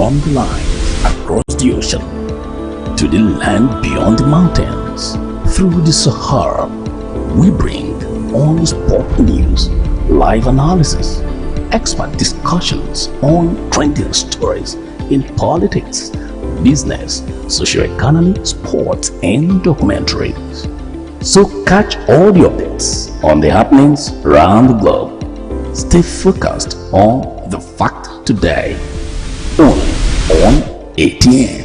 From the lines across the ocean to the land beyond the mountains, through the Sahara, we bring on-spot news, live analysis, expert discussions on trending stories in politics, business, socio-economy, sports, and documentaries. So catch all the updates on the happenings around the globe. Stay focused on the fact today, only on ATN.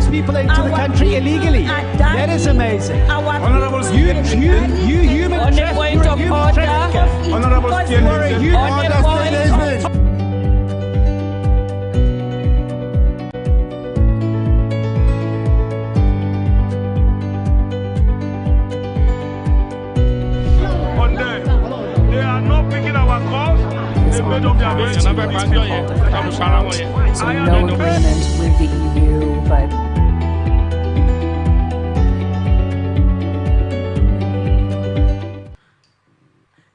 People into the country illegally. That is amazing. Honorable You human On the point of order. Honorable they are not picking our calls. They made up their minds. So no agreement with the EU, but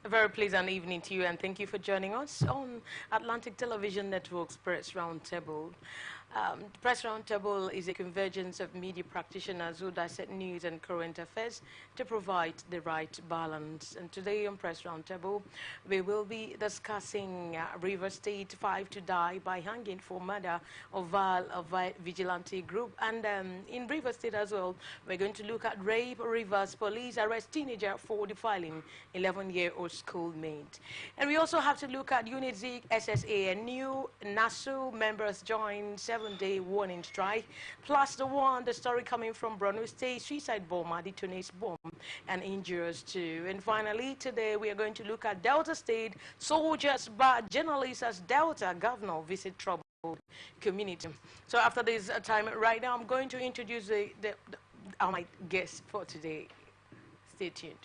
a very pleasant evening to you, and thank you for joining us on Atlantic Television Network's Press Roundtable. Press Roundtable is a convergence of media practitioners who dissect news and current affairs to provide the right balance. And today on Press Roundtable, we will be discussing River State 5 to die by hanging for murder of vigilante group. And in River State as well, we're going to look at rape. Rivers police arrest teenager for defiling 11-year-old schoolmate. And we also have to look at Unit Z SSA, a new NASU members join 7-day warning strike, plus the story coming from Borno State, suicide bomber detonates bomb and injures two. And finally, today we are going to look at Delta State, soldiers but journalists as Delta governor visit troubled community. So after this time right now, I'm going to introduce my guest for today. Stay tuned.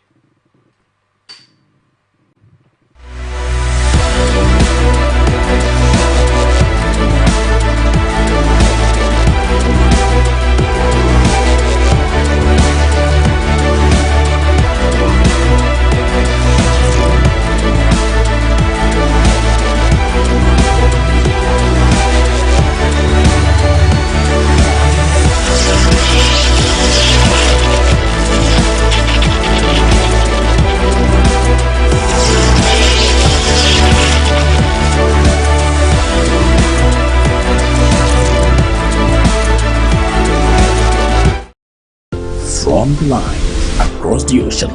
From the lines across the ocean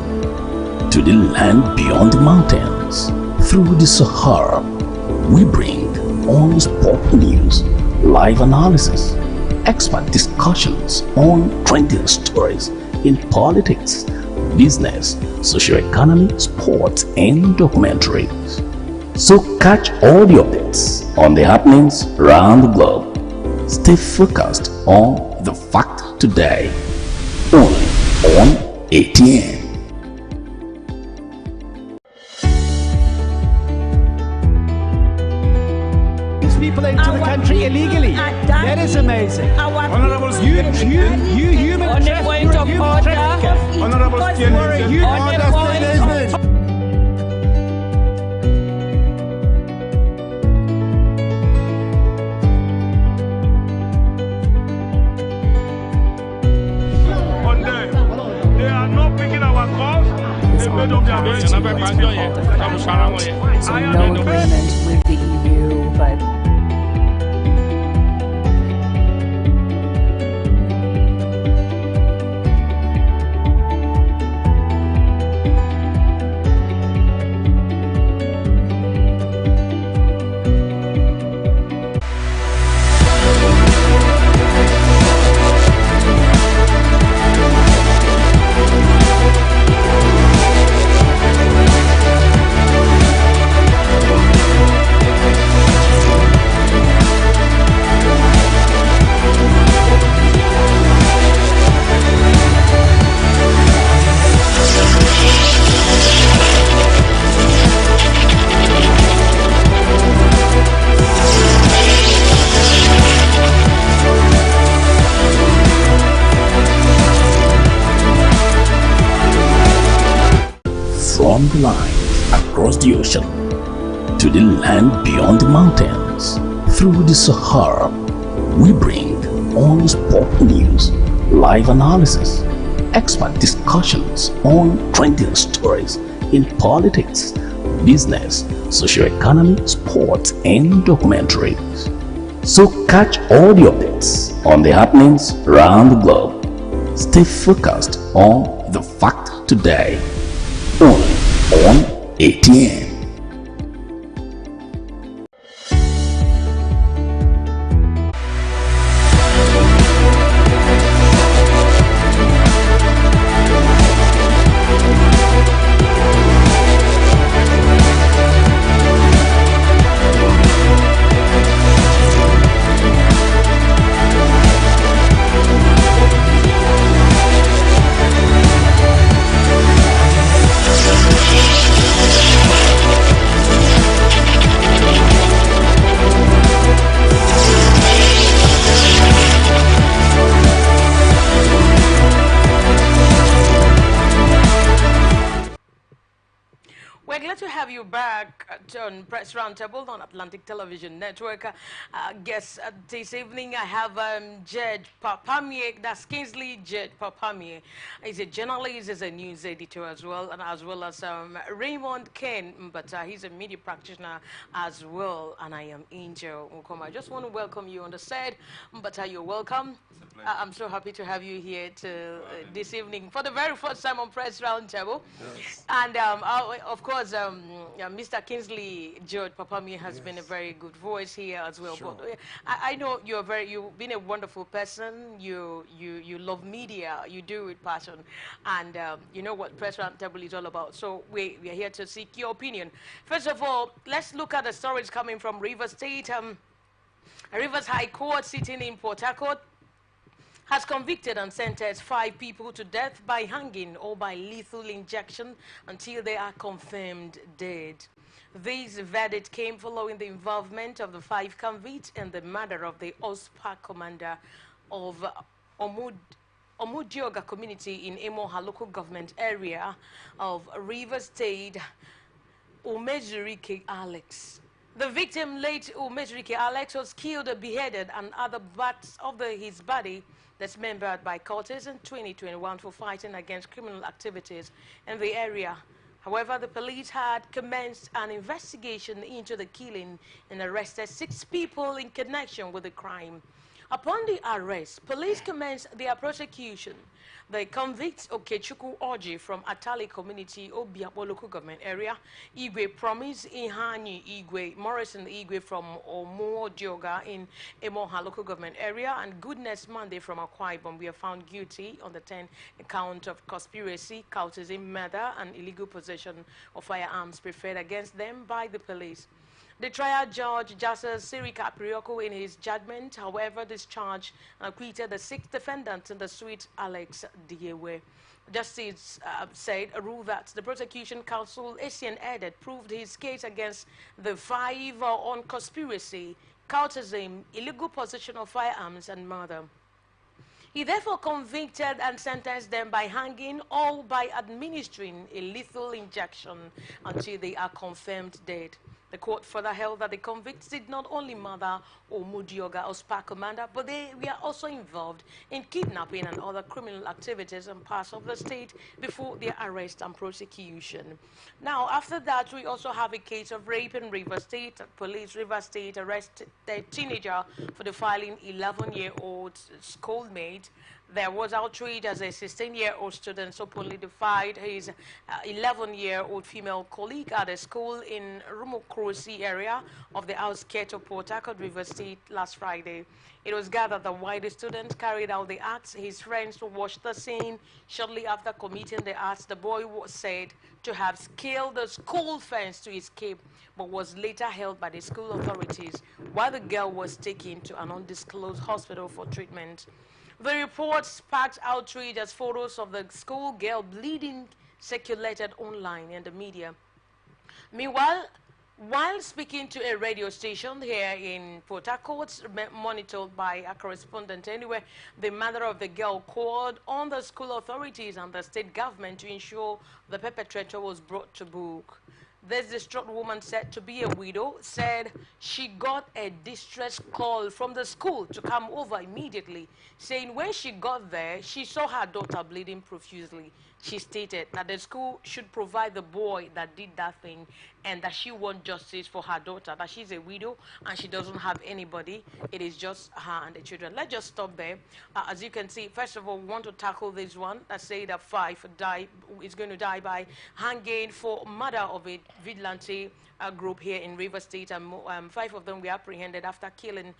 to the land beyond the mountains, through the Sahara, we bring on-spot news, live analysis, expert discussions on trending stories in politics, business, socio-economy, sports, and documentaries. So catch all the updates on the happenings around the globe. Stay focused on the fact today, only on ATN. People into the country illegally. That is amazing. Honorable You human on the point of order. Honorable they are not picking our calls. They made up their minds. So no agreement with the EU, but From the line across the ocean to the land beyond the mountains. Through the Sahara, we bring on-spot news, live analysis, expert discussions on trending stories in politics, business, socio-economy, sports, and documentaries. So catch all the updates on the happenings around the globe. Stay focused on the fact today, only on ATN. We're glad to have you back on Press Roundtable on Atlantic Television Network. Guests this evening, I have Jed Papamie, that's Kingsley Jed Papamie. He's a journalist, he's a news editor as well, and as well as Raymond Ken, but he's a media practitioner as well, and I am Angel Nkoma. I just want to welcome you on the set, but you're welcome. I'm so happy to have you here this evening for the very first time on Press Roundtable. Yes. And of course, Mr. Kingsley George Papamie has been a very good voice here as well. Sure. But I know you've been a wonderful person. You love media. You do it with passion, and you know what Press Roundtable is all about. So we are here to seek your opinion. First of all, let's look at the stories coming from Rivers State. Rivers High Court, sitting in Port Harcourt, has convicted and sentenced 5 people to death by hanging or by lethal injection until they are confirmed dead. This verdict came following the involvement of the 5 convicts in the murder of the OSPA commander of Omudioga community in Emoha local government area of Rivers State, Umezurike Alex. The victim, late Umezurike Alex, was killed or beheaded and other parts of his body dismembered by cultists in 2021 for fighting against criminal activities in the area. However, the police had commenced an investigation into the killing and arrested 6 people in connection with the crime. Upon the arrest, police commenced their prosecution. The convict Okechukwu Oji from Atali community, Obiakpo local government area, Igwe Promise Ihani Igwe, Morrison Igwe from Omudioga in Emoha local government area, and Goodness Monday from Akwa Ibom were found guilty on the 10 count of conspiracy, cultism, murder, and illegal possession of firearms preferred against them by the police. The trial judge, Justice Sirika Prioko, in his judgment, however, discharged and acquitted the 6 defendants in the suit, Alex Diewe. Justice said a rule that the prosecution counsel, Asian Edet, proved his case against the 5 on conspiracy, cultism, illegal possession of firearms, and murder. He therefore convicted and sentenced them by hanging or by administering a lethal injection until they are confirmed dead. The court further held that the convicts did not only murder Omudioga OSPA commander, but they were also involved in kidnapping and other criminal activities in parts of the state before their arrest and prosecution. Now, after that, we also have a case of rape in Rivers State. Police Rivers State arrested a teenager for defiling 11-year-old schoolmate. There was outrage as a 16-year-old student openly defied his 11-year-old female colleague at a school in Rumokrosi area of the outskirts of Port Harcourt, Rivers State last Friday. It was gathered that while the student carried out the acts, his friends watched the scene. Shortly after committing the acts, the boy was said to have scaled the school fence to escape, but was later held by the school authorities while the girl was taken to an undisclosed hospital for treatment. The report sparked outrage as photos of the school girl bleeding circulated online in the media. Meanwhile, while speaking to a radio station here in Port Harcourt, monitored by a correspondent anyway, the mother of the girl called on the school authorities and the state government to ensure the perpetrator was brought to book. this distraught woman said to be a widow, said she got a distress call from the school to come over immediately, saying when she got there, she saw her daughter bleeding profusely. She stated that the school should provide the boy that did that thing and that she wants justice for her daughter, that she's a widow and she doesn't have anybody. It is just her and the children. Let's just stop there. As you can see, first of all, we want to tackle this one that say that 5 is going to die by hanging for murder of a vigilante group here in River State, and 5 of them were apprehended after killing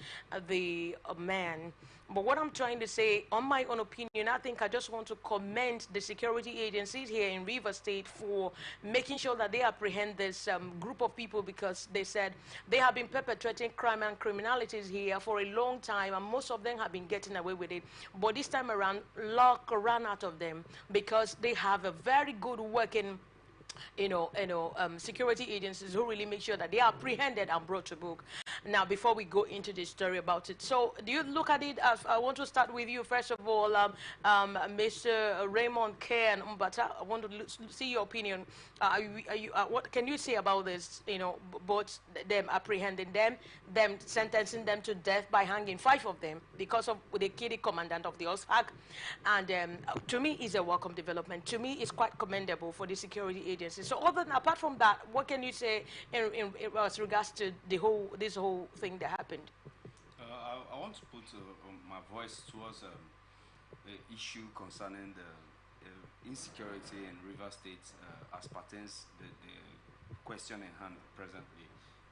the man. But what I'm trying to say, on my own opinion, I think I just want to commend the security agencies here in River State for making sure that they apprehend this group of people, because they said they have been perpetrating crime and criminalities here for a long time, and most of them have been getting away with it. But this time around, luck ran out of them because they have a very good working security agencies who really make sure that they are apprehended and brought to book. Now, before we go into the story about it, so do you look at it as, I want to start with you, first of all, Mr. Raymond K. and Mbata. I want to see your opinion. What can you say about this, both them apprehending them sentencing them to death by hanging 5 of them because of the kiddy commandant of the OSAG? And to me, it's a welcome development. To me, it's quite commendable for the security agency. So apart from that, what can you say in regards to this whole thing that happened? I want to put my voice towards the issue concerning the insecurity in River State as pertains the question in hand presently.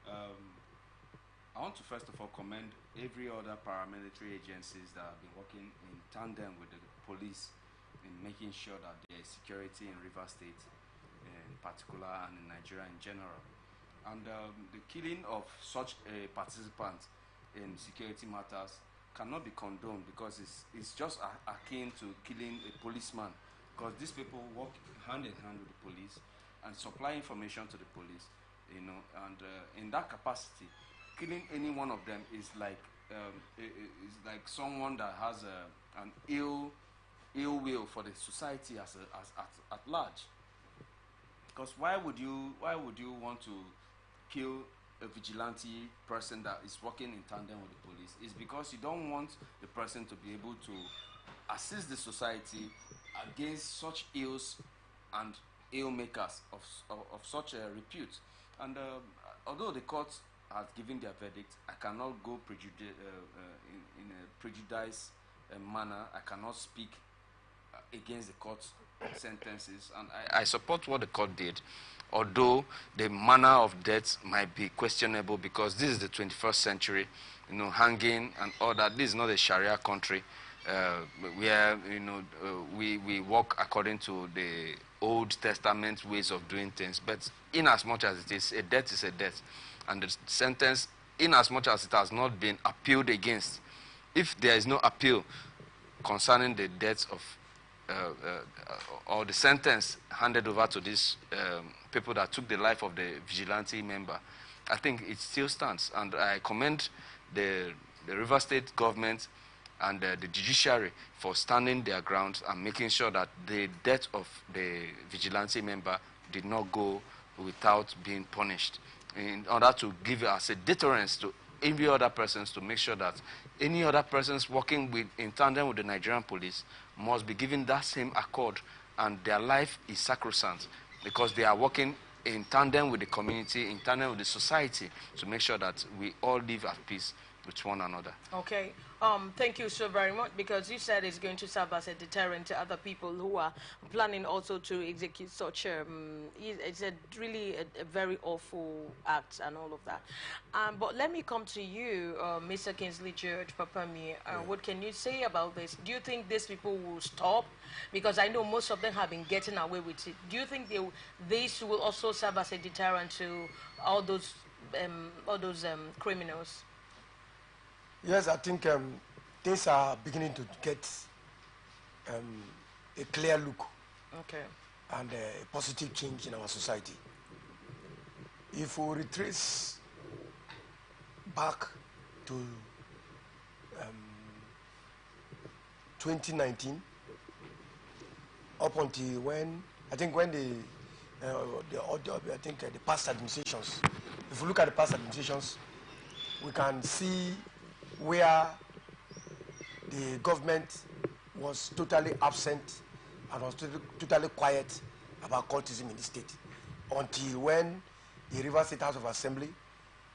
I want to first of all commend every other paramilitary agencies that have been working in tandem with the police in making sure that there is security in River State in particular and in Nigeria in general. And the killing of such a participant in security matters cannot be condoned, because it's just akin to killing a policeman, because these people work hand in hand with the police and supply information to the police, and in that capacity, killing any one of them is like someone that has an ill will for the society at large. Because why would you want to kill a vigilante person that is working in tandem with the police? It's because you don't want the person to be able to assist the society against such ills and ill makers of such a repute. And although the court has given their verdict, I cannot go in a prejudiced manner. I cannot speak against the court's sentences, and I support what the court did, although the manner of death might be questionable, because this is the 21st century, hanging and all that. This is not a Sharia country where we work according to the Old Testament ways of doing things. But in as much as it is a death, and the sentence, in as much as it has not been appealed against, if there is no appeal concerning the death of or the sentence handed over to these people that took the life of the vigilante member, I think it still stands. And I commend the River State government and the judiciary for standing their ground and making sure that the death of the vigilante member did not go without being punished, in order to give us a deterrence to every other persons, to make sure that any other persons working in tandem with the Nigerian police must be given that same accord, and their life is sacrosanct, because they are working in tandem with the community, in tandem with the society, to make sure that we all live at peace with one another. Okay. Thank you so very much, because you said it's going to serve as a deterrent to other people who are planning also to execute such it's really a very awful act and all of that. But let me come to you, Mr. Kingsley George Papami. What can you say about this? Do you think these people will stop? Because I know most of them have been getting away with it. Do you think this will also serve as a deterrent to all those criminals? Yes, I think things are beginning to get a clear look, and a positive change in our society. If we retrace back to 2019, up until when the I think the past administrations. If we look at the past administrations, we can see where the government was totally absent and was totally quiet about cultism in the state until when the River State House of Assembly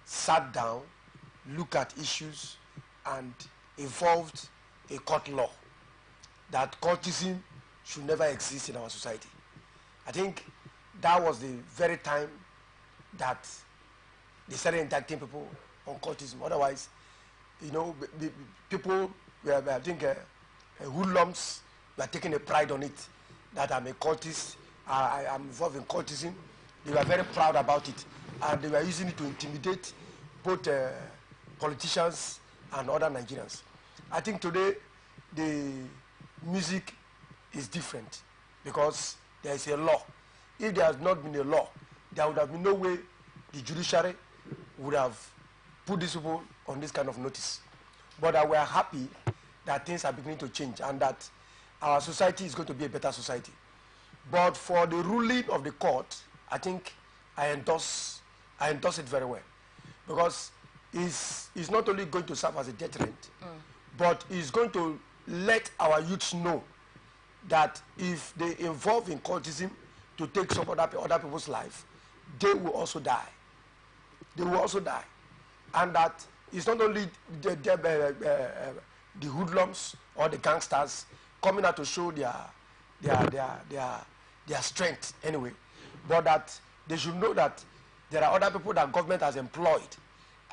sat down, looked at issues, and evolved a court law that cultism should never exist in our society. I think that was the very time that they started indicting people on cultism. Otherwise, you know, the people were, I think, hoodlums were taking a pride on it, that I'm a cultist, I'm involved in cultism. They were very proud about it, and they were using it to intimidate both politicians and other Nigerians. I think today the music is different because there is a law. If there has not been a law, there would have been no way the judiciary would have put these people on this kind of notice. But we are happy that things are beginning to change and that our society is going to be a better society. But for the ruling of the court, I think I endorse it very well, because it's not only going to serve as a deterrent, but it's going to let our youths know that if they involve in cultism to take some other people's life, they will also die. They will also die. And that it's not only the hoodlums or the gangsters coming out to show their strength anyway, but that they should know that there are other people that government has employed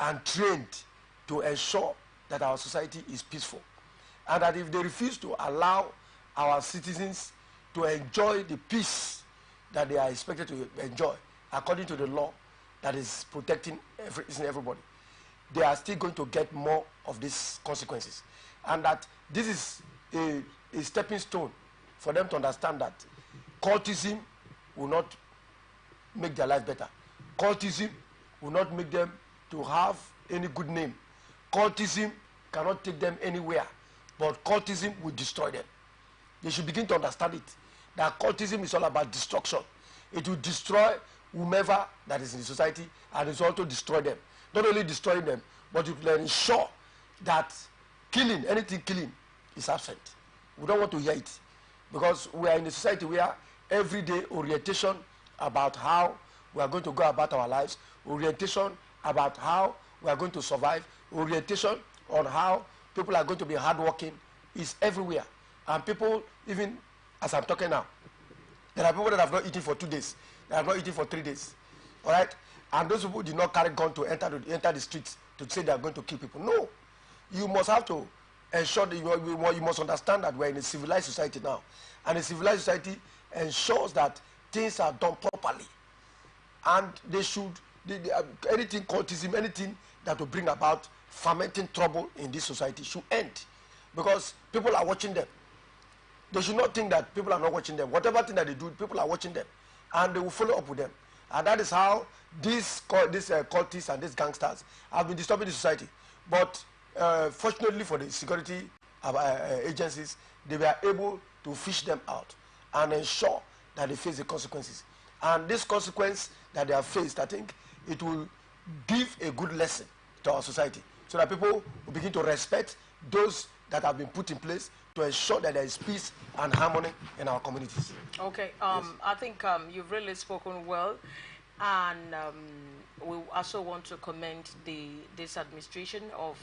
and trained to ensure that our society is peaceful. And that if they refuse to allow our citizens to enjoy the peace that they are expected to enjoy according to the law that is protecting everybody, they are still going to get more of these consequences. And that this is a stepping stone for them to understand that cultism will not make their life better. Cultism will not make them to have any good name. Cultism cannot take them anywhere, but cultism will destroy them. They should begin to understand it, that cultism is all about destruction. It will destroy whomever that is in the society, and it will also destroy them. Not only destroying them, but it will ensure that anything killing is absent. We don't want to hear it, because we are in a society where everyday orientation about how we are going to go about our lives, orientation about how we are going to survive, orientation on how people are going to be hardworking is everywhere. And people, even as I'm talking now, there are people that have not eaten for 2 days, they have not eaten for 3 days, all right? And those people did not carry gun to enter the streets to say they are going to kill people. No, you must have to ensure that you must understand that we're in a civilized society now, and a civilized society ensures that things are done properly, and they should anything cultism, anything that will bring about fermenting trouble in this society should end, because people are watching them. They should not think that people are not watching them. Whatever thing that they do, people are watching them, and they will follow up with them. And that is how these cultists and these gangsters have been disturbing the society. But fortunately for the security agencies, they were able to fish them out and ensure that they face the consequences. And this consequence that they have faced, I think it will give a good lesson to our society, so that people will begin to respect those that have been put in place to ensure that there is peace and harmony in our communities. Okay, Yes. I think you've really spoken well, and we also want to commend this administration of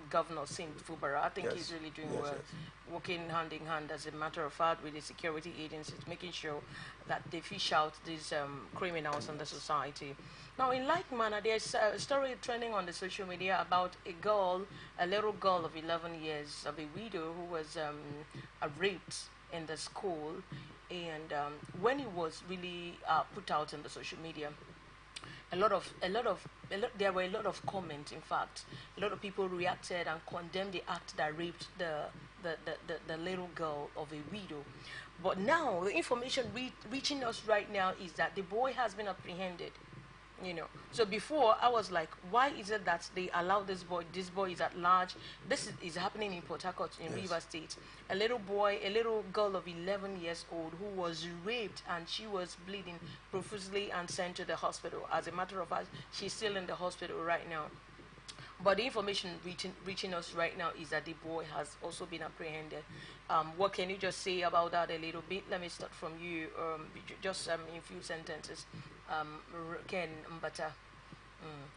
Governor Sim Fubara. I think Yes. he's really doing Yes, well, yes. working hand in hand, as a matter of fact, with the security agencies, making sure that they fish out these criminals in the society. Now, in like manner, there's a story trending on the social media about a little girl of 11 years, of a widow who was raped in the school, and when it was really put out in the social media, there were a lot of comments. In fact, a lot of people reacted and condemned the act that raped the little girl of a widow. But now the information reaching us right now is that the boy has been apprehended. You know, so before I was like, why is it that they allow this boy is at large? This is happening in Port Harcourt in River State. A little girl of 11 years old who was raped, and she was bleeding profusely and sent to the hospital. As a matter of fact, she's still in the hospital right now. But the information reaching us right now is that the boy has also been apprehended. What can you just say about that a little bit? Let me start from you, just in a few sentences. Ken Mbata,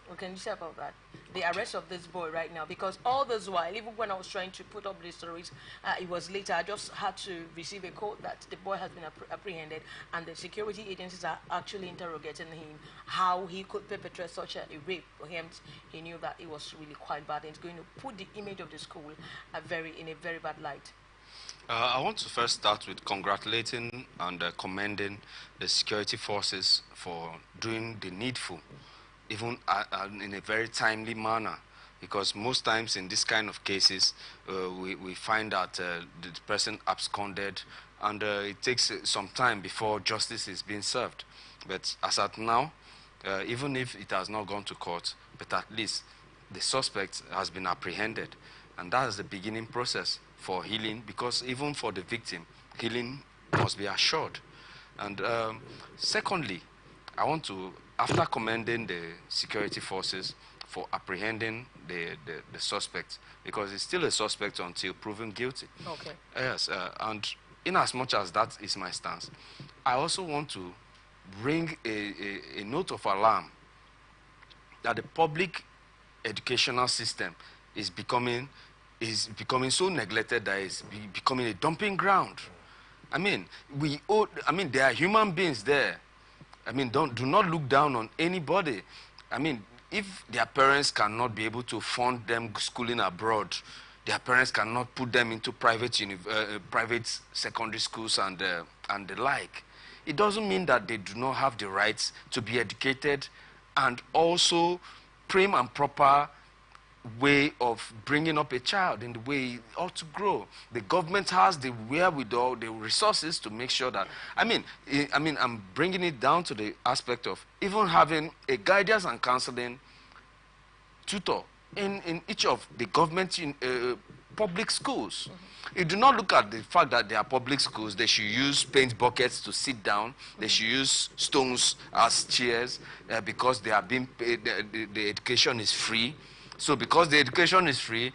what can you say about that? The arrest of this boy right now, because all this while, even when I was trying to put up the stories, it was later, I just had to receive a call that the boy has been apprehended, and the security agencies are actually interrogating him, how he could perpetrate such a rape for him. He knew that it was really quite bad, and it's going to put the image of the school in a very bad light. I want to first start with congratulating and commending the security forces for doing the needful, even in a very timely manner, because most times in this kind of cases, we find that the person absconded, and it takes some time before justice is being served. But as at now, even if it has not gone to court, but at least the suspect has been apprehended, and that is the beginning process for healing, because even for the victim, healing must be assured. And secondly, I want to, after commending the security forces for apprehending the suspect, because it's still a suspect until proven guilty. Okay. Yes, and in as much as that is my stance, I also want to bring a note of alarm that the public educational system is becoming so neglected that it's becoming a dumping ground. I mean, there are human beings there. I mean, do not look down on anybody. I mean, if their parents cannot be able to fund them schooling abroad, their parents cannot put them into private secondary schools and the like, it doesn't mean that they do not have the rights to be educated, and also prim and proper way of bringing up a child in the way he ought to grow. The government has the wherewithal, the resources to make sure that, I'm bringing it down to the aspect of even having a guidance and counseling tutor in each of the government public schools. You do not look at the fact that they are public schools. They should use paint buckets to sit down. They should use stones as chairs because they are being paid, the education is free. So because the education is free,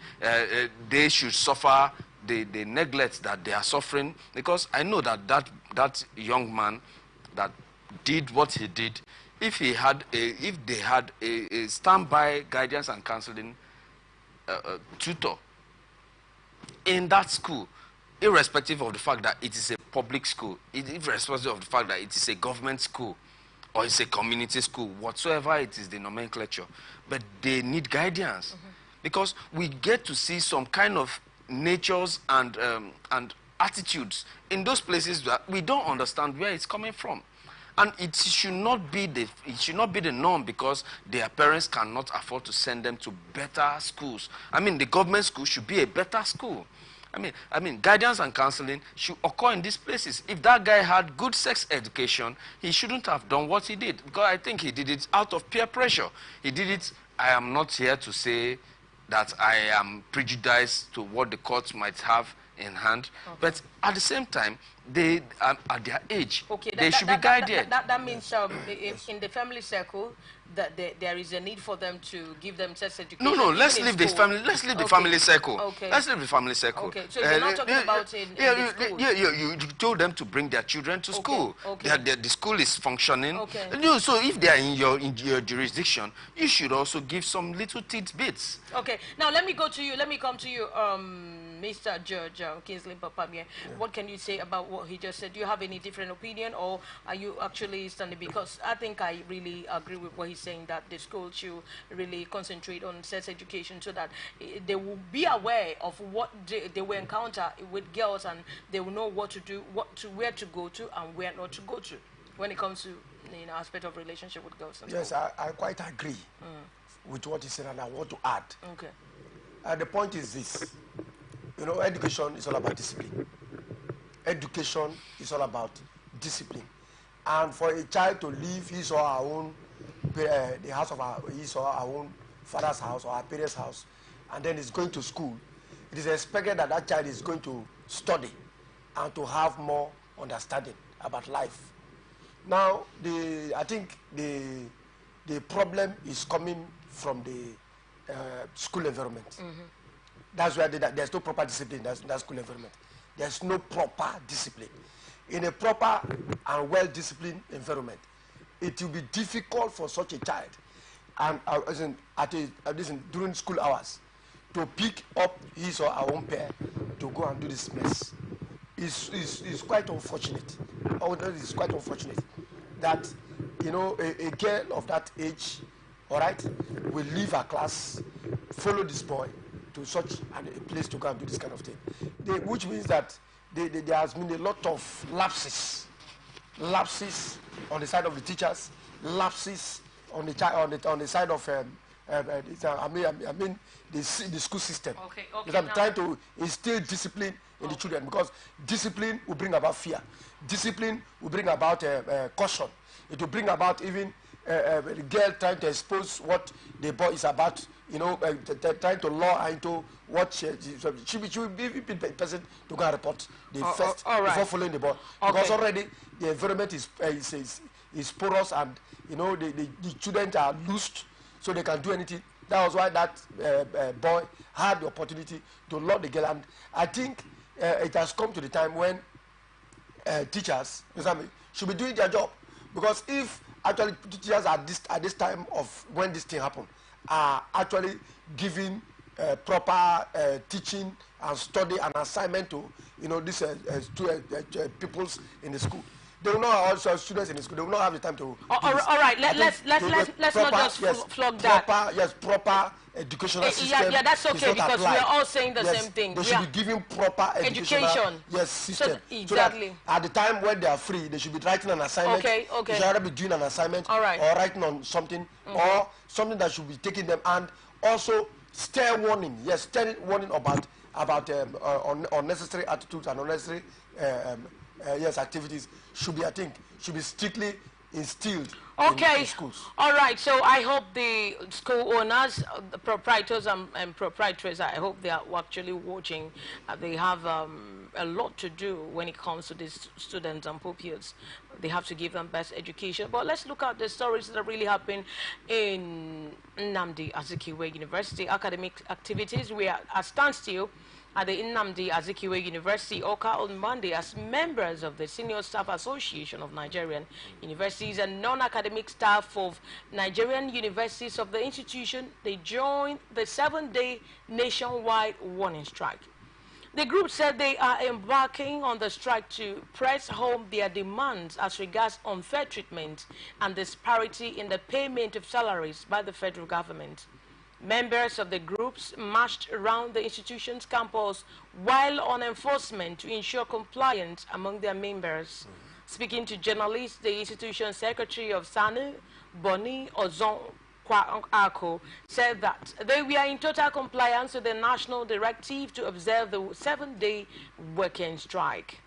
they should suffer the neglect that they are suffering. Because I know that young man that did what he did, if they had a standby guidance and counseling tutor in that school, irrespective of the fact that it is a public school, irrespective of the fact that it is a government school, or it's a community school, whatsoever it is, the nomenclature, but they need guidance. Because we get to see some kind of natures and attitudes in those places that we don't understand where it's coming from. And it should not be the norm because their parents cannot afford to send them to better schools. I mean, the government school should be a better school. I mean, guidance and counseling should occur in these places. If that guy had good sex education, he shouldn't have done what he did, because I think he did it out of peer pressure. He did it. I am not here to say that I am prejudiced to what the courts might have in hand, but at the same time, they at their age, they should be guided. That means in the family circle, that there is a need for them to give them sex education. No, let's leave the family. Let's leave the family circle. Okay. Let's leave the family circle. Okay. So you're not talking about in the school. You told them to bring their children to school. Okay. The school is functioning. Okay. So if they are in your jurisdiction, you should also give some little tidbits. Okay. Now let me go to you. Let me come to you, Mr. George Kingsley Papamie. What can you say about what he just said? Do you have any different opinion, or are you actually standing? Because I think I really agree with what he's saying, that the school should really concentrate on sex education so that they will be aware of what they will encounter with girls, and they will know what to do, where to go to, and where not to go to when it comes to aspect of relationship with girls. Yes, I quite agree with what he said, and I want to add. Okay. The point is this. Education is all about discipline. Education is all about discipline. And for a child to live his or her own the house of his or our own father's house or our parents' house, and then is going to school, it is expected that that child is going to study and to have more understanding about life. Now, I think the problem is coming from the school environment. Mm-hmm. That's where there's no proper discipline in that school environment. There's no proper discipline. In a proper and well-disciplined environment, it will be difficult for such a child, and during school hours, to pick up his or our own pair to go and do this mess. It's quite unfortunate. It's quite unfortunate that a girl of that age, all right, will leave her class, follow this boy to such a place to go and do this kind of thing. Which means that there has been a lot of lapses on the side of the teachers, lapses on the side of the school system. Okay. Because I'm trying to instill discipline in the children, because discipline will bring about fear. Discipline will bring about caution. It will bring about even the girl trying to expose what the boy is about, trying to lure into what she will be the person to go and report the first before following the boy. Okay. Because already the environment is porous, and the children are loosed, so they can do anything. That was why that boy had the opportunity to lure the girl, and I think it has come to the time when teachers should be doing their job, because if actually teachers at this time of when this thing happened are actually giving proper teaching and study and assignment to these pupils in the school, they will not also students in the school. They will not have the time to. All right. Let's not just flog that. Proper educational system. Yeah, that's okay, because we are all saying the same thing. They should be given proper education. System. So, exactly. So that at the time when they are free, they should be writing an assignment. Okay. They should either be doing an assignment, all right, or writing on something, or something that should be taking them, and also stern warning. Yes, stern warning about unnecessary attitudes and unnecessary activities should be strictly instilled in schools. All right. So I hope the school owners, the proprietors and proprietors, I hope they are actually watching. They have a lot to do when it comes to these students and pupils. They have to give them best education. But let's look at the stories that really happen in Nnamdi Azikiwe University. Academic activities were at standstill at the Nnamdi Azikiwe University, Oka, on Monday, as members of the Senior Staff Association of Nigerian Universities and non-academic staff of Nigerian universities of the institution, they joined the 7-day nationwide warning strike. The group said they are embarking on the strike to press home their demands as regards unfair treatment and disparity in the payment of salaries by the federal government. Members of the groups marched around the institution's campus while on enforcement to ensure compliance among their members. Speaking to journalists, the institution's secretary of SANU, Boni Ozon Kwako, said that they were in total compliance with the national directive to observe the 7-day working strike.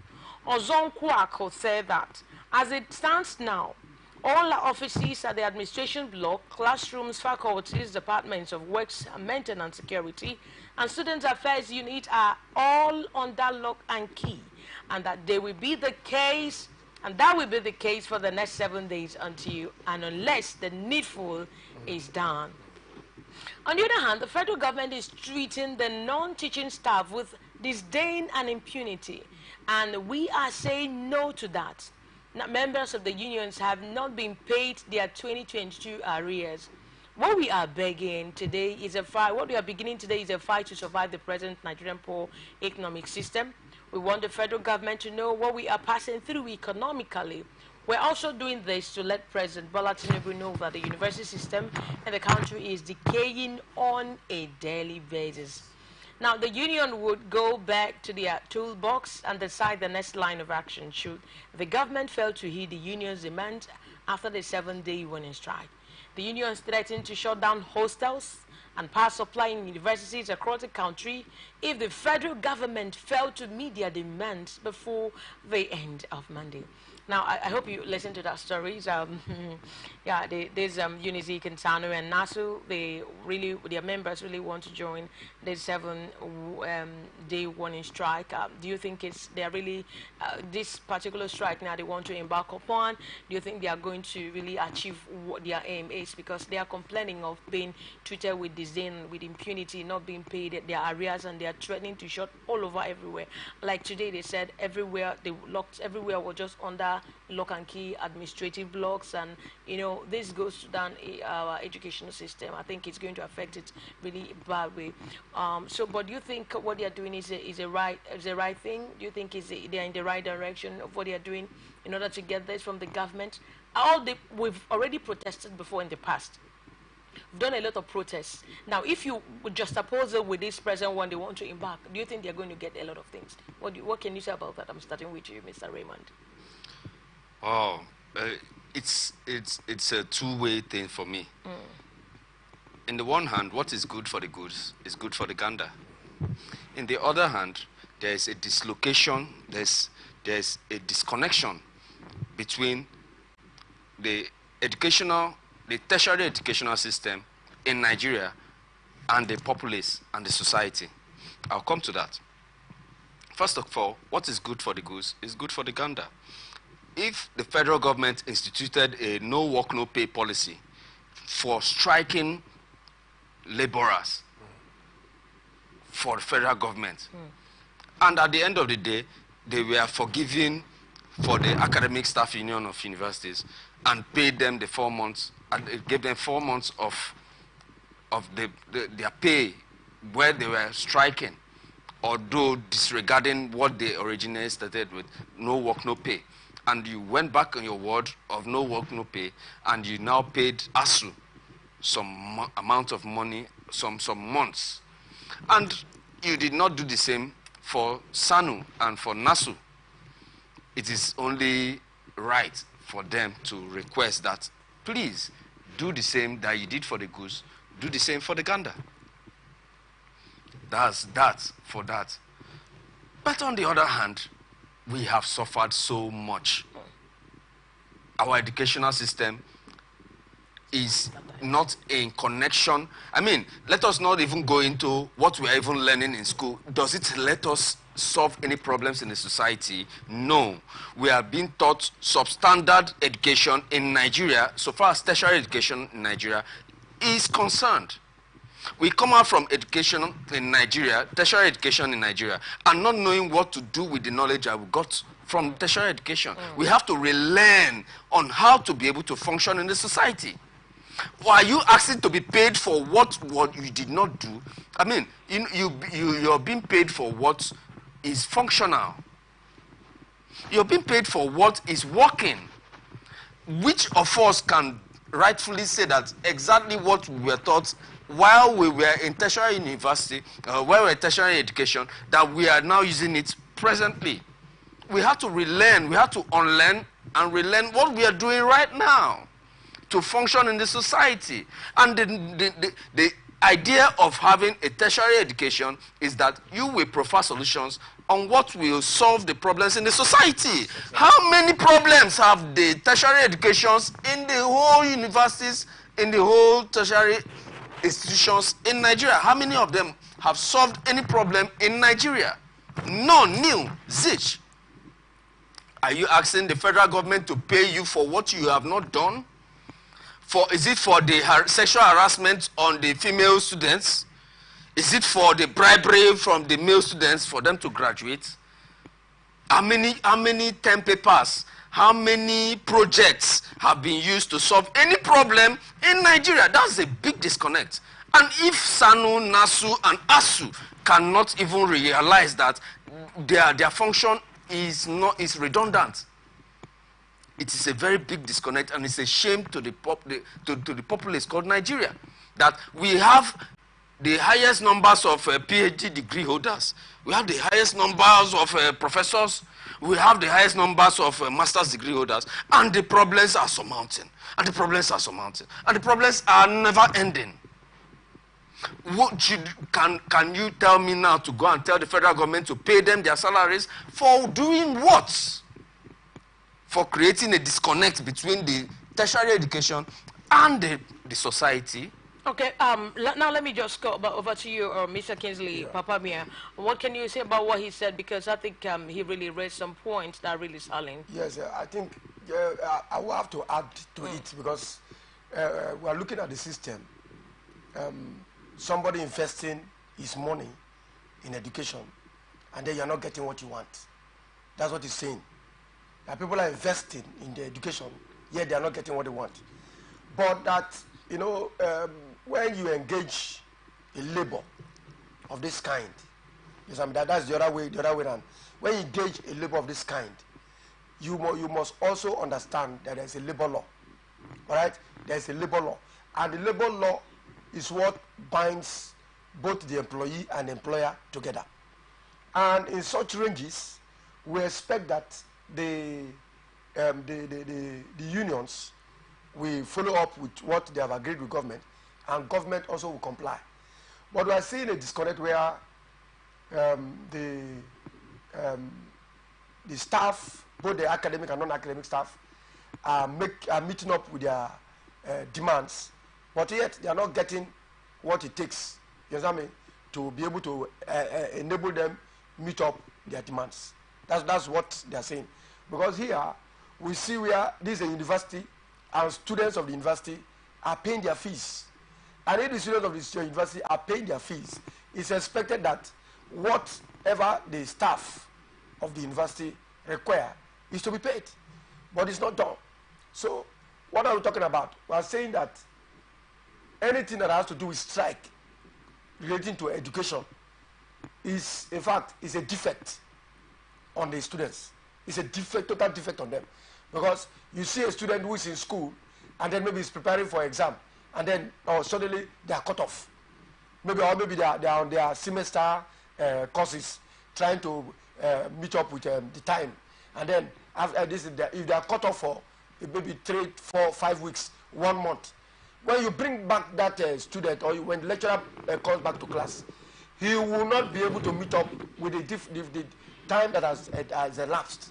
Ozon Kwako said that as it stands now, all offices at the administration block, classrooms, faculties, departments of works, maintenance, security, and student affairs unit are all under lock and key, and that they will be the case, and that will be the case for the next 7 days until and unless the needful is done. On the other hand, the federal government is treating the non-teaching staff with disdain and impunity, and we are saying no to that. Members of the unions have not been paid their 2022 arrears. What we are begging today is a fight. What we are beginning today is a fight to survive the present Nigerian poor economic system. We want the federal government to know what we are passing through economically. We're also doing this to let President Bola Tinubu know that the university system in the country is decaying on a daily basis. Now, the union would go back to their toolbox and decide the next line of action should the government fail to heed the union's demands after the 7-day warning strike. The unions threatened to shut down hostels and power supply in universities across the country if the federal government failed to meet their demands before the end of Monday. Now, I hope you listen to that stories. Yeah, there's Unizik and Sanu and Nasu. Their members really want to join the 7-day warning strike. Do you think they're really this particular strike now they want to embark upon? Do you think they are going to really achieve what their aim is? Because they are complaining of being treated with disdain, with impunity, not being paid their arrears, and they are threatening to shut all over everywhere. Like today, they said everywhere everywhere was just under lock and key administrative blocks, and this goes down our educational system. I think it's going to affect it really bad way. But do you think what they are doing is a right thing? Do you think they are in the right direction of what they are doing in order to get this from the government? We've already protested before in the past. We've done a lot of protests. Now, if you would just oppose it with this present one, they want to embark, do you think they're going to get a lot of things? What can you say about that? I'm starting with you, Mr. Raymond. Oh, it's a two-way thing for me. In the one hand, what is good for the goose is good for the gander. In the other hand, there is a dislocation, there's a disconnection between the tertiary educational system in Nigeria and the populace and the society. I'll come to that. First of all, what is good for the goose is good for the gander. If the federal government instituted a no work, no pay policy for striking laborers for the federal government, and at the end of the day, they were forgiven for the Academic Staff Union of Universities and paid them the 4 months, and gave them 4 months of their pay where they were striking, although disregarding what they originally started with, no work, no pay. And you went back on your word of no work, no pay, and you now paid ASU some amount of money, some months. And you did not do the same for SANU and for NASU. It is only right for them to request that, please, do the same that you did for the goose, do the same for the gander. That's that for that. But on the other hand, we have suffered so much. Our educational system is not in connection. I mean, let us not even go into what we are even learning in school. Does it let us solve any problems in the society? No. We are being taught substandard education in Nigeria, so far as tertiary education in Nigeria is concerned. We come out from education in Nigeria, tertiary education in Nigeria, and not knowing what to do with the knowledge that we got from tertiary education. We have to relearn on how to be able to function in the society. Or are you asking to be paid for what you did not do? I mean, you're being paid for what is functional. You're being paid for what is working. Which of us can rightfully say that exactly what we were taught while we were in tertiary university, while we were in tertiary education, that we are now using it presently? We have to relearn, we have to unlearn and relearn what we are doing right now to function in the society. And the idea of having a tertiary education is that you will provide solutions on what will solve the problems in the society. How many problems have the tertiary educations in the whole universities, in the whole tertiary institutions in Nigeria? How many of them have solved any problem in Nigeria? None, nil, zilch. Are you asking the federal government to pay you for what you have not done? Is it for the sexual harassment on the female students? Is it for the bribery from the male students for them to graduate? How many term papers, how many projects have been used to solve any problem in Nigeria? That's a big disconnect. And if SANU, NASU, and ASU cannot even realize that their function is redundant, it is a very big disconnect, and it's a shame to the populace called Nigeria that we have the highest numbers of PhD degree holders, we have the highest numbers of professors, we have the highest numbers of master's degree holders, and the problems are surmounting, and the problems are surmounting, and the problems are never ending. Can you tell me now to go and tell the federal government to pay them their salaries for doing what? for creating a disconnect between the tertiary education and the society. Okay, now let me just go over to you, Mr. Kingsley Papamia. What can you say about what he said? Because I think he really raised some points that are really salient. Yes, I think I will have to add to it because we are looking at the system. Somebody investing his money in education, and then you are not getting what you want. That's what he's saying. That people are investing in the education, yet they are not getting what they want. But that, you know, when you engage a labor of this kind, yes, I mean, that's the other way around. When you engage a labor of this kind, you must also understand that there's a labor law. All right? There's a labor law. And the labor law is what binds both the employee and employer together. And in such ranges, we expect that the unions will follow up with what they have agreed with government, and government also will comply. But we are seeing a disconnect where the staff, both the academic and non-academic staff, are meeting up with their demands, but yet they are not getting what it takes, you understand me, to be able to enable them meet up their demands. That's what they are saying. Because here we see where this is a university and students of the university are paying their fees. And if the students of the university are paying their fees, it's expected that whatever the staff of the university require is to be paid. But it's not done. So what are we talking about? We are saying that anything that has to do with strike relating to education is, in fact, is a defect on the students. It's a defect, total defect on them. Because you see a student who is in school and then maybe is preparing for exam, and then suddenly they are cut off. Maybe they are on their semester courses trying to meet up with the time. And then after this, if they are cut off for maybe 3, 4, 5 weeks, 1 month, when you bring back that student, or when the lecturer comes back to class, he will not be able to meet up with the time that has elapsed.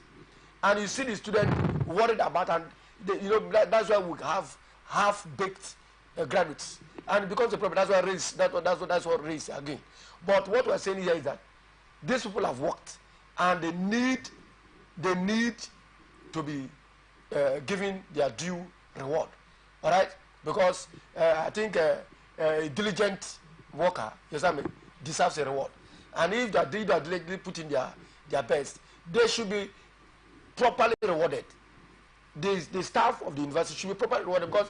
And you see the student worried about, and that's why we have half-baked graduates, and it becomes a problem. That's what raise again. But what we're saying here is that these people have worked, and they need to be given their due reward. All right, because I think a diligent worker, yes, I mean, deserves a reward, and if they diligently put in their best, they should be properly rewarded. The staff of the university should be properly rewarded because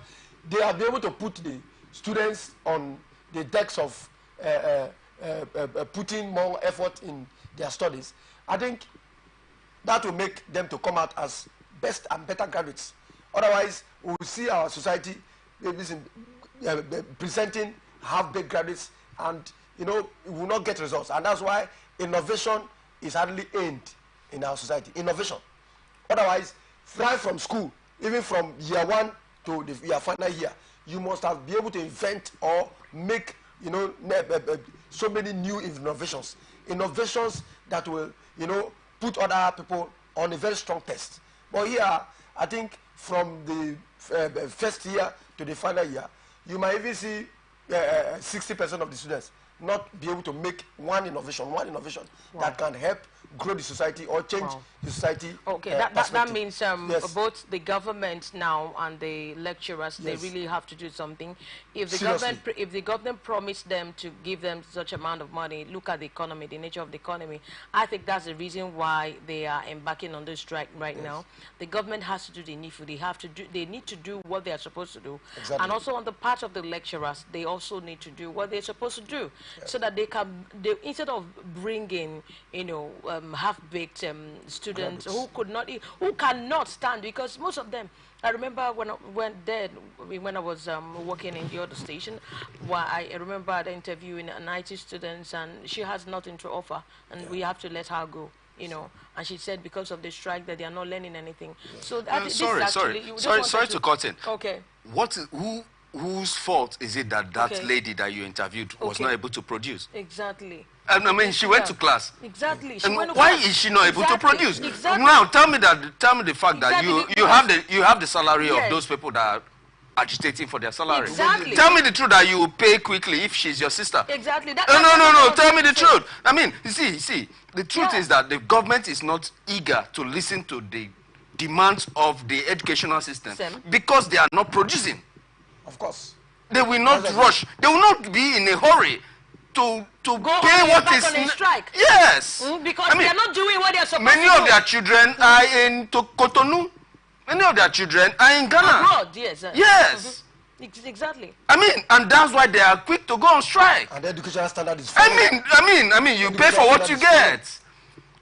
they have been able to put the students on the decks of putting more effort in their studies. I think that will make them to come out as best and better graduates. Otherwise, we will see our society presenting half-baked graduates, and we will not get results. And that's why innovation is hardly aimed in our society. Innovation. Otherwise, right from school, even from year 1 to your final year, you must have be able to invent or make so many new innovations that will put other people on a very strong test. But here, I think from the first year to the final year, you might even see 60% of the students not be able to make one innovation that can help grow the society or change the society. Okay, that means yes. Both the government now and the lecturers, yes. they really have to do something. If the Seriously. government promised them to give them such amount of money, look at the economy, the nature of the economy. I think that's the reason why they are embarking on this strike right yes. now. The government has to do the needful. They need to do what they are supposed to do. Exactly. And also on the part of the lecturers, they also need to do what they're supposed to do, yes. so that they instead of bringing half-baked students who cannot stand, because most of them, I remember when I was working in the other station, I remember interviewing an IT student, and she has nothing to offer, and we have to let her go. And she said because of the strike that they are not learning anything. So that sorry to cut in. Okay. whose fault is it that that lady that you interviewed was not able to produce? Exactly. And I mean, she went to class. Exactly. And why is she not able to produce? Exactly. Now, tell me the fact that you have the salary of those people that are agitating for their salary. Exactly. Tell me the truth that you will pay quickly if she's your sister. Exactly. No. Tell me the truth. I mean, you see, the truth is that the government is not eager to listen to the demands of the educational system because they are not producing. Of course. They will not rush. They will not be in a hurry to pay what is on a strike. Yes. Because they are not doing what they are supposed to do. Many of their children are in Cotonou. Many of their children are in Ghana. Abroad, yes. Yes. Exactly. I mean, and that's why they are quick to go on strike. And the educational standard is I mean, you pay for what you get.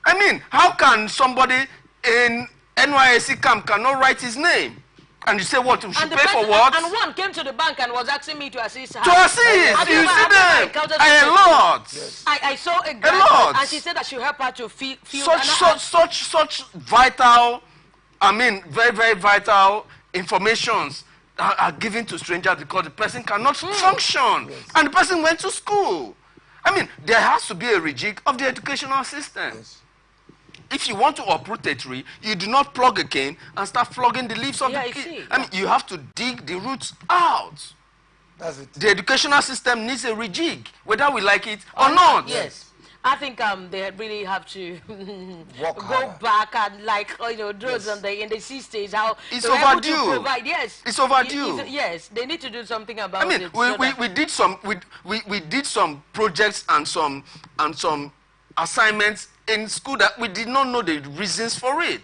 I mean, how can somebody in NYSC camp cannot write his name? And you say what? We should pay for what? And one came to the bank and was asking me to assist her. To assist? You see them? A lot. Yes. I saw a girl. A lot. And she said I should help her to feel such vital, I mean, very, very vital informations are given to strangers because the person cannot function. Yes. And the person went to school. I mean, there has to be a rejig of the educational system. Yes. If you want to uproot a tree, you do not plug a cane and start flogging the leaves of the tree. I mean, you have to dig the roots out. That's it. The educational system needs a rejig, whether we like it or not. Yes. I think they really have to go back and those in the sea stage, how it's overdue. Yes, it's overdue. Yes, they need to do something about it. I mean, we did some projects and some assignments in school that we did not know the reasons for it.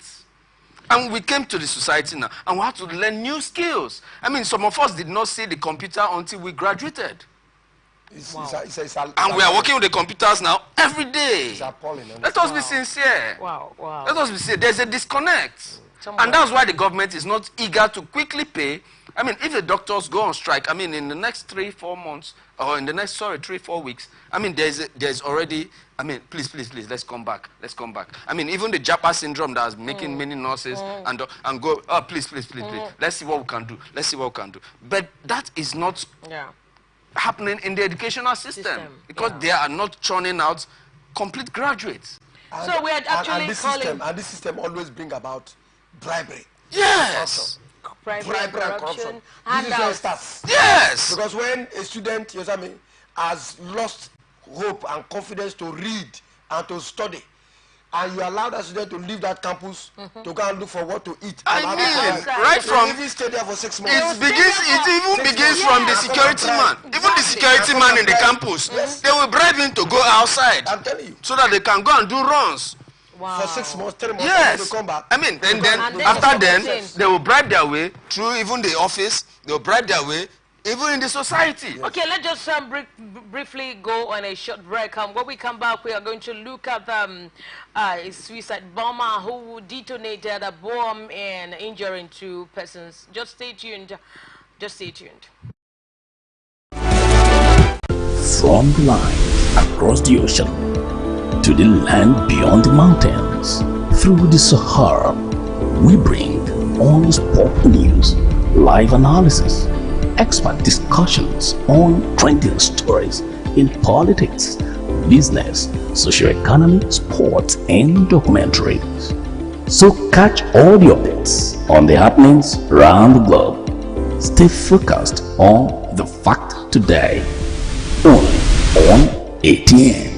And we came to the society now and we had to learn new skills. I mean, some of us did not see the computer until we graduated. And we are working with the computers now every day. It's appalling. Let us be sincere. Wow. Let us be sincere. There's a disconnect. And that's why the government is not eager to quickly pay. I mean, if the doctors go on strike, I mean, in the next 3-4 months, or in the next, 3-4 weeks, I mean, there's already, I mean, please, let's come back. I mean, even the Japa syndrome that's making many nurses and go, oh, please, let's see what we can do. But that is not happening in the educational system because they are not churning out complete graduates. And, so we are actually and this system always bring about bribery. Yes. Bribery and corruption. This is where it starts. Yes. Because when a student, has lost hope and confidence to read and to study, and you allow that student to leave that campus to go and look for what to eat. I mean, right from even stay there for 6 months. It even begins from the security man. Even the security man in the campus, they will bribe him to go outside. I'm telling you. So that they can go and do runs. Wow. For 6 months, 3 months, yes. to come back. I mean, and then after then, they will bribe their way through even the office. They will bribe their way even in the society. Yes. Okay, let's just briefly go on a short break. When we come back, we are going to look at a suicide bomber who detonated a bomb and injuring 2 persons. Just stay tuned. From the line across the ocean to the land beyond the mountains, through the Sahara, we bring on sport news, live analysis, expert discussions on trending stories in politics, business, socio-economy, sports, and documentaries. So catch all the updates on the happenings around the globe. Stay focused on The Fact Today, only on ATN.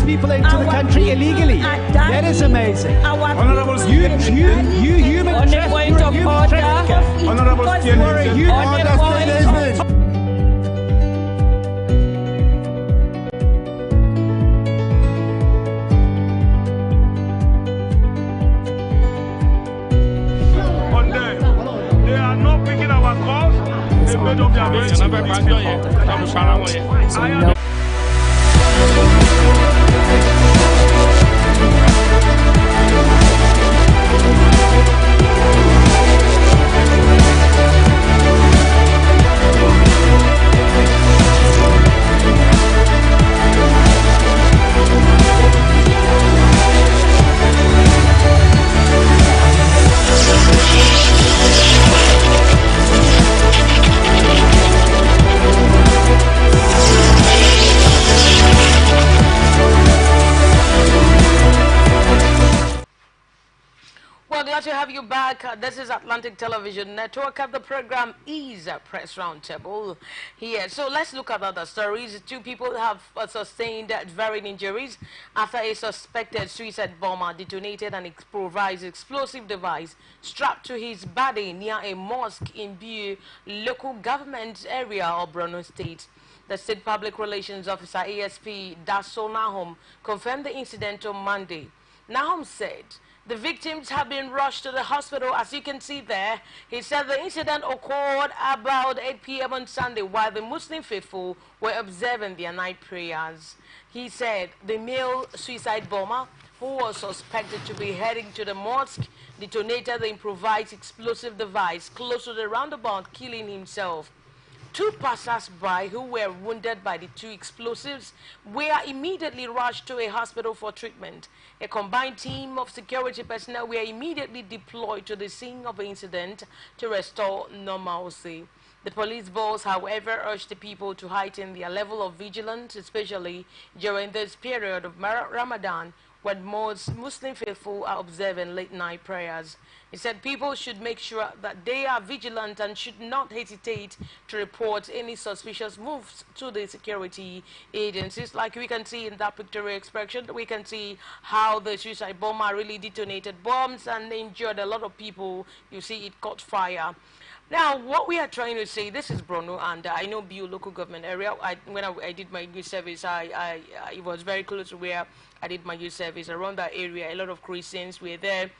People into the country illegally. That is amazing. Honorable You human On the point of order. Honorable You're a human They are not picking our calls. They made up their minds. glad to have you back. This is Atlantic Television Network. The program is a Press Roundtable here. So let's look at other stories. 2 people have sustained varying injuries after a suspected suicide bomber detonated an improvised explosive device strapped to his body near a mosque in Biu local government area of Borno State. The State Public Relations Officer, ASP Daso Nahum, confirmed the incident on Monday. Nahum said the victims have been rushed to the hospital, as you can see there. He said the incident occurred about 8 p.m. on Sunday while the Muslim faithful were observing their night prayers. He said the male suicide bomber, who was suspected to be heading to the mosque, detonated the improvised explosive device close to the roundabout, killing himself. 2 passers-by who were wounded by the 2 explosives were immediately rushed to a hospital for treatment. A combined team of security personnel were immediately deployed to the scene of the incident to restore normalcy. The police boss, however, urged the people to heighten their level of vigilance, especially during this period of Ramadan, when most Muslim faithful are observing late-night prayers. He said people should make sure that they are vigilant and should not hesitate to report any suspicious moves to the security agencies. Like we can see in that pictorial expression, we can see how the suicide bomber really detonated bombs and injured a lot of people. You see it caught fire. Now, what we are trying to say, this is Borno, and I know Biu local government area. When I did my youth service, it was very close to where I did my youth service. Around that area, a lot of Christians were there.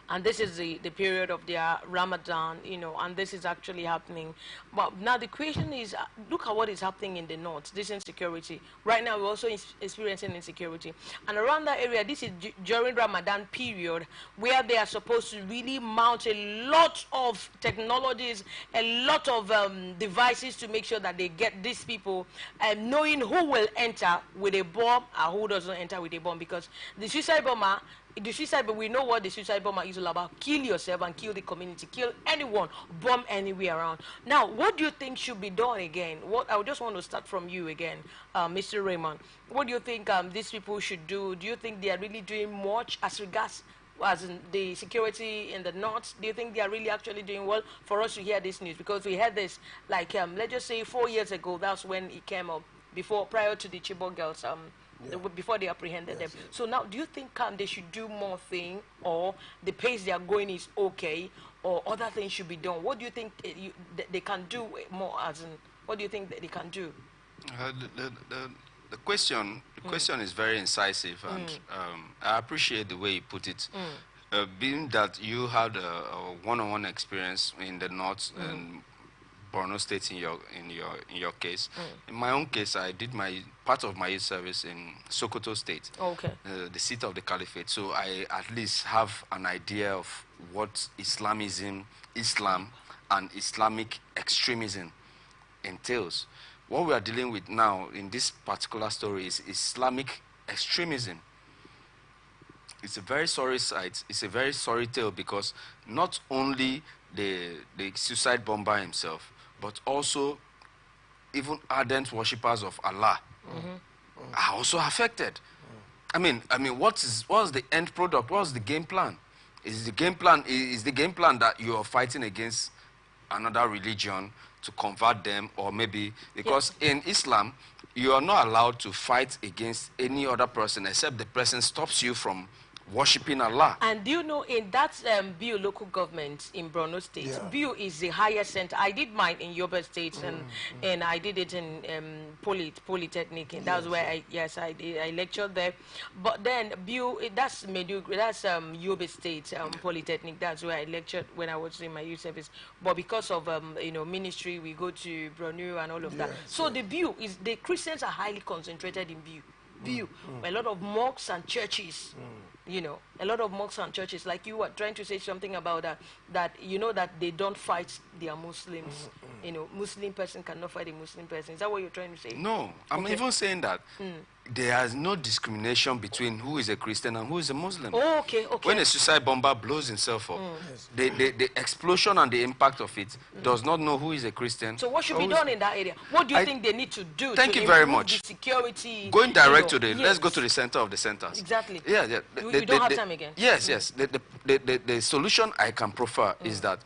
And this is the period of their Ramadan, you know, and this is actually happening. But now the question is, look at what is happening in the north, this insecurity. Right now, we're also experiencing insecurity. And around that area, this is during Ramadan period, where they are supposed to really mount a lot of technologies, a lot of devices to make sure that they get these people, knowing who will enter with a bomb and who doesn't enter with a bomb. Because the suicide bomber, but we know what the suicide bomber is all about. Kill yourself and kill the community. Kill anyone. Bomb anywhere around. Now, what do you think should be done again? I just want to start from you again, Mr. Raymond. What do you think these people should do? Do you think they are really doing much as regards as in the security in the north? Do you think they are really actually doing well for us to hear this news? Because we had this, like, let's just say 4 years ago, that's when it came up, prior to the Chibok girls, before they apprehended them. So now, do you think they should do more thing, or the pace they are going is okay, or other things should be done? What do you think they can do more? As in, what do you think that they can do? The question is very incisive, and I appreciate the way you put it. Being that you had a one-on-one experience in the north and Borno State in your case. In my own case, I did part of my youth service in Sokoto State, the seat of the Caliphate. So I at least have an idea of what Islam, and Islamic extremism entails. What we are dealing with now in this particular story is Islamic extremism. It's a very sorry sight. It's a very sorry tale, because not only the suicide bomber himself, but also even ardent worshippers of Allah are also affected. I mean, what's the end product? What's the game plan? Is the game plan that you are fighting against another religion to convert them, or maybe because in Islam you are not allowed to fight against any other person except the person stops you from worshipping Allah. And do you know, in that Biu local government in Borno State, Biu is the highest center. I did mine in Yobe State, and I did it in Polytechnic, and that's where I lectured there. But then Biu, that's Medugri, that's Yobe State Polytechnic. That's where I lectured when I was in my youth service. But because of ministry, we go to Borno and all of that. So the Biu is, the Christians are highly concentrated in Biu. A lot of mosques and churches. You know, a lot of mosques and churches, like you were trying to say something about that they don't fight their Muslims. You know, Muslim person cannot fight a Muslim person. Is that what you're trying to say? No, I'm even saying that there is no discrimination between who is a Christian and who is a Muslim. Oh, okay, okay. When a suicide bomber blows himself up, the explosion and the impact of it does not know who is a Christian. So what should be done in that area? What do you think they need to do Thank to you very improve much. the security? Going direct to the, yes. let's go to the center of the centers. Exactly. Yeah, yeah. You don't have time again. Yes, yes. The solution I can prefer is that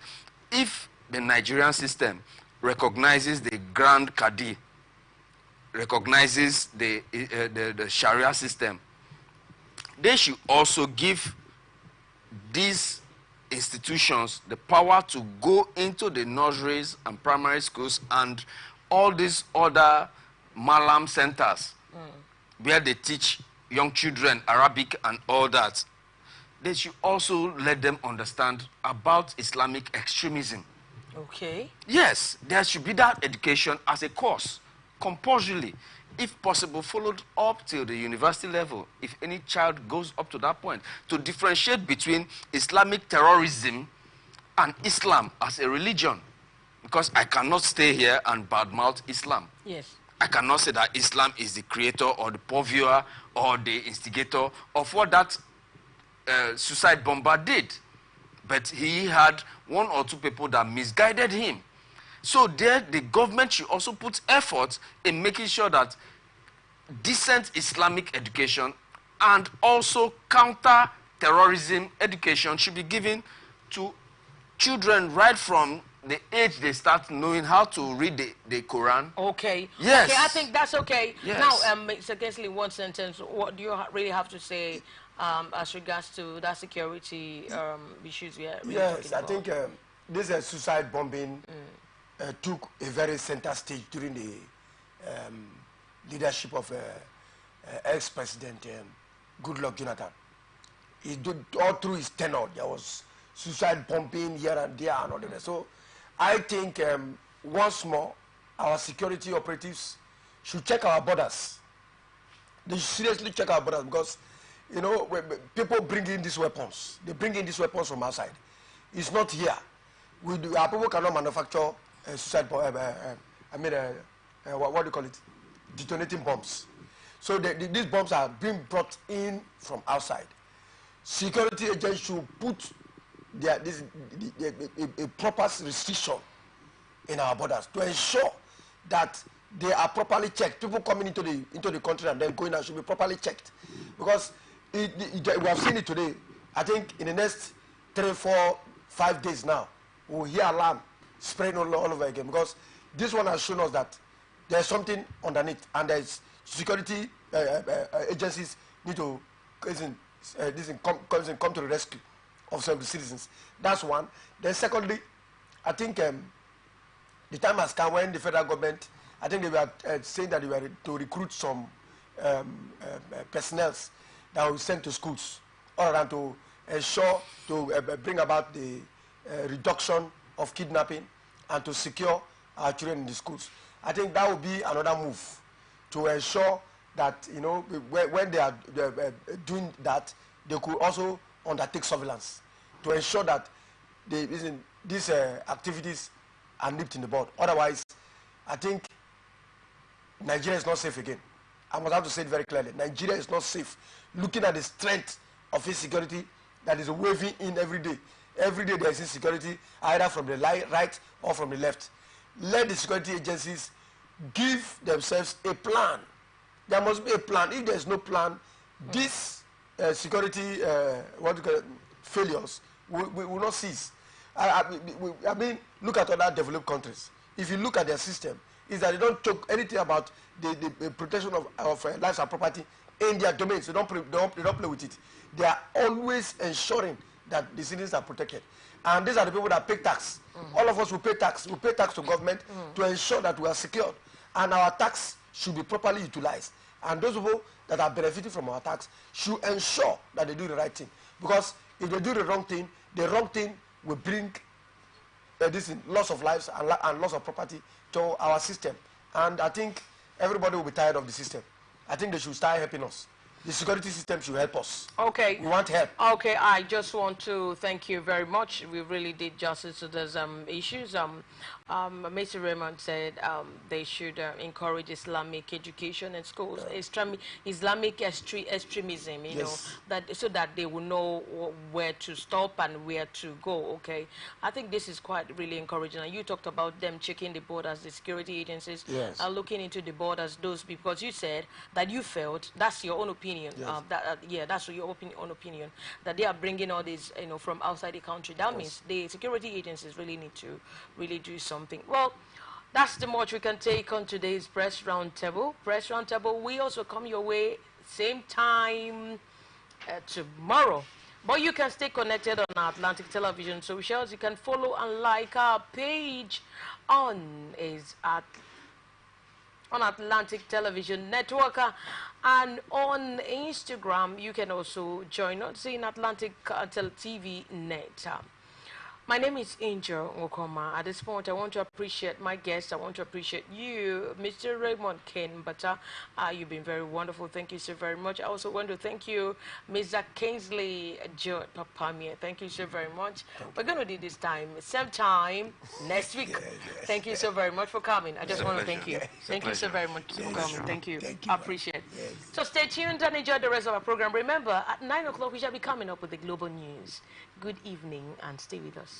if the Nigerian system recognizes the Grand Qadi, recognizes the Sharia system, they should also give these institutions the power to go into the nurseries and primary schools and all these other Malam centers where they teach young children Arabic and all that. They should also let them understand about Islamic extremism. Okay. Yes, there should be that education as a course, compulsorily, if possible, followed up till the university level, if any child goes up to that point, to differentiate between Islamic terrorism and Islam as a religion. Because I cannot stay here and badmouth Islam. Yes. I cannot say that Islam is the creator or the purveyor or the instigator of what that suicide bomber did. But he had one or two people that misguided him. So there, the government should also put effort in making sure that decent Islamic education and also counter-terrorism education should be given to children right from the age they start knowing how to read the Quran. Okay. Yes. Okay, I think that's okay. Yes. Now, Mr. Gensley, one sentence. What do you really have to say as regards to that security issues we are really Yes, I talking think this suicide bombing took a very center stage during the leadership of ex-president Goodluck Jonathan. He did all through his tenure. There was suicide bombing here and there and all that. So I think once more our security operatives should check our borders. They should seriously check our borders because, you know, when people bring in these weapons. They bring in these weapons from outside. It's not here. Our people cannot manufacture suicide bomb. What do you call it? Detonating bombs. So these bombs are being brought in from outside. Security agents should put a proper restriction in our borders to ensure that they are properly checked. People coming into the country and then going out should be properly checked, because we have seen it today. I think in the next 3, 4, 5 days now, we'll hear alarm spreading all over again, because this one has shown us that there's something underneath, and there's security agencies need to come to the rescue of some citizens. That's one. Then secondly, I think the time has come when the federal government, I think they were saying that they were to recruit some personnel that will send to schools all around to ensure, to bring about the reduction of kidnapping and to secure our children in the schools. I think that will be another move to ensure that, you know, when they are doing that, they could also undertake surveillance to ensure that these activities are nipped in the bud. Otherwise, I think Nigeria is not safe again. I must have to say it very clearly. Nigeria is not safe. Looking at the strength of insecurity that is waving in every day. Every day there is insecurity, either from the right or from the left. Let the security agencies give themselves a plan. There must be a plan. If there is no plan, these security failures will not cease. I mean, look at other developed countries. If you look at their system, is that they don't talk anything about the protection of lives and property in their domains. They don't play with it. They are always ensuring that the citizens are protected. And these are the people that pay tax. All of us will pay tax. We pay tax to government to ensure that we are secured. And our tax should be properly utilized. And those people that are benefiting from our tax should ensure that they do the right thing. Because if they do the wrong thing will bring loss of lives and loss of property to our system. And I think everybody will be tired of the system. I think they should start helping us. The security system should help us. Okay. We want help. Okay, I just want to thank you very much. We really did justice to those issues. Mr. Raymond said they should encourage Islamic education in schools, Islamic extremism, you know, that so that they will know where to stop and where to go. Okay, I think this is quite really encouraging. And you talked about them checking the borders, the security agencies are looking into the borders. Those because you said that you felt that's your own opinion. That's your own opinion that they are bringing all this, you know, from outside the country. That means the security agencies really need to really do something. Well, that's the much we can take on today's Press Roundtable. Press Roundtable, we also come your way same time tomorrow. But you can stay connected on Atlantic Television socials. You can follow and like our page on Atlantic Television Network, and on Instagram you can also join us in Atlantic TV Net. My name is Angel Ngokoma. At this point, I want to appreciate my guests. I want to appreciate you, Mr. Raymond Kenbata. You've been very wonderful. Thank you so very much. I also want to thank you, Mr. Kingsley George Papamie. Thank you so very much. We're going to do this time, same time next week. Thank you so very much for coming. I just want to thank you. Thank you so very much for coming. Thank you. I appreciate it. So stay tuned and enjoy the rest of our program. Remember, at 9 o'clock, we shall be coming up with the global news. Good evening and stay with us.